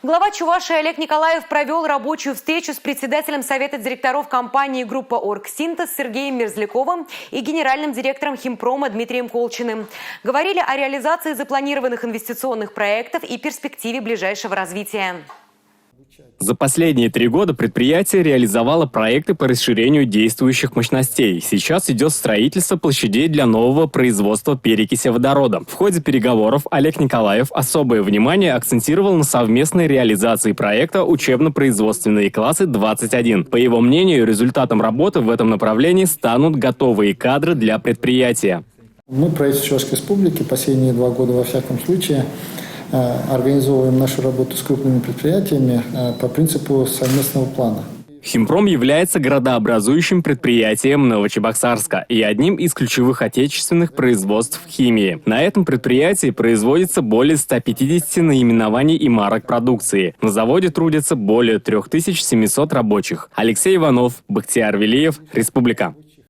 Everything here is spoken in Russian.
Глава Чувашии Олег Николаев провел рабочую встречу с председателем Совета директоров компании «Группа Оргсинтез» Сергеем Мерзляковым и генеральным директором Химпрома Дмитрием Колчиным. Говорили о реализации запланированных инвестиционных проектов и перспективе ближайшего развития. За последние 3 года предприятие реализовало проекты по расширению действующих мощностей. Сейчас идет строительство площадей для нового производства перекиси водорода. В ходе переговоров Олег Николаев особое внимание акцентировал на совместной реализации проекта «Учебно-производственные классы 21». По его мнению, результатом работы в этом направлении станут готовые кадры для предприятия. Мы, правительство Чувашской Республики, последние 2 года во всяком случае, организовываем нашу работу с крупными предприятиями по принципу совместного плана. Химпром является городообразующим предприятием Новочебоксарска и одним из ключевых отечественных производств химии. На этом предприятии производится более 150 наименований и марок продукции. На заводе трудятся более 3700 рабочих. Алексей Иванов, Бахтияр Велиев, Республика.